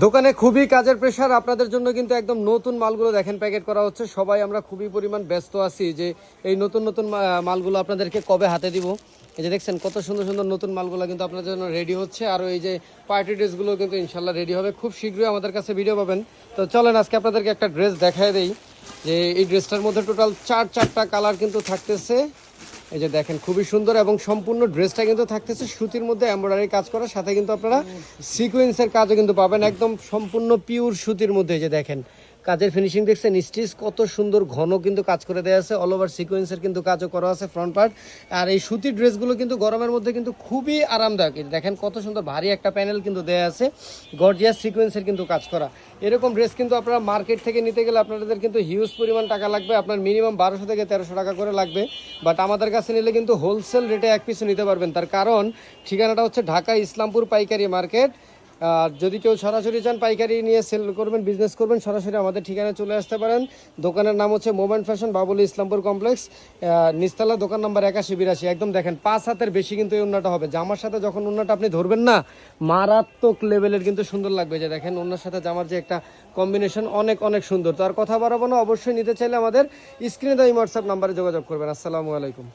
দোকানে খুবই কাজের প্রেসার আপনাদের জন্য কিন্তু একদম নতুন মালগুলো দেখেন প্যাকেট করা হচ্ছে। সবাই আমরা খুবই পরিমাণ ব্যস্ত আছি যে এই নতুন নতুন মালগুলো আপনাদেরকে কবে হাতে দিব। এই যে দেখছেন কত সুন্দর সুন্দর নতুন মালগুলো কিন্তু আপনাদের জন্য রেডি হচ্ছে। আর এই যে পার্টি ড্রেসগুলো কিন্তু ইনশাল্লাহ রেডি হবে খুব শীঘ্রই, আমাদের কাছে ভিডিও পাবেন। তো চলেন আজকে আপনাদেরকে একটা ড্রেস দেখায় দেই যে এই ড্রেসটার মধ্যে টোটাল চারটা কালার কিন্তু থাকতেছে। এই যে দেখেন খুবই সুন্দর এবং সম্পূর্ণ ড্রেসটা কিন্তু থাকতেছে সুতির মধ্যে এমব্রয়ডারি কাজ করা, সাথে কিন্তু আপনারা সিকোয়েন্সের কাজও কিন্তু পাবেন একদম সম্পূর্ণ পিওর সুতির মধ্যে। এই যে দেখেন কাজের ফিনিশিং দেখছেন, স্টিচ কত সুন্দর ঘন কিন্তু কাজ করে দেওয়া আছে, অল ওভার সিকোয়েন্সের কিন্তু কাজও করা আছে ফ্রন্ট পার্ট। আর এই সুতির ড্রেসগুলো কিন্তু গরমের মধ্যে কিন্তু খুবই আরামদায়ক। দেখেন কত সুন্দর ভারী একটা প্যানেল কিন্তু দেওয়া আছে, গর্জিয়াস সিকোয়েন্সের কিন্তু কাজ করা। এরকম ড্রেস কিন্তু আপনারা মার্কেট থেকে নিতে গেলে আপনাদের কিন্তু হিউজ পরিমাণ টাকা লাগবে, আপনার মিনিমাম 1200 থেকে 1300 টাকা করে লাগবে। বাট আমাদের কাছে নিলে কিন্তু হোলসেল রেটে এক পিছু নিতে পারবেন। তার কারণ ঠিকানাটা হচ্ছে ঢাকা ইসলামপুর পাইকারি মার্কেট। আর যদি কেউ সরাসরি চান পাইকারি নিয়ে সেল করবেন, বিজনেস করবেন, সরাসরি আমাদের ঠিকানায় চলে আসতে পারেন। দোকানের নাম হচ্ছে মোমেন্ট ফ্যাশন, বাবুলি ইসলামপুর কমপ্লেক্স, নিচতলা, দোকান নাম্বার 8182। একদম দেখেন 5 হাতের বেশি কিন্তু এই ওন্নাটা হবে। জামার সাথে যখন ওন্নাটা আপনি ধরবেন না, মারাত্মক লেভেলের কিন্তু সুন্দর লাগবে। যে দেখেন ওন্নার সাথে জামার যে একটা কম্বিনেশন অনেক অনেক সুন্দর। তো আর কথা বাড়াবো না, অবশ্যই নিতে চাইলে আমাদের স্ক্রিনে দেওয়া হোয়াটসঅ্যাপ নাম্বারে যোগাযোগ করবেন। আসসালামু আলাইকুম।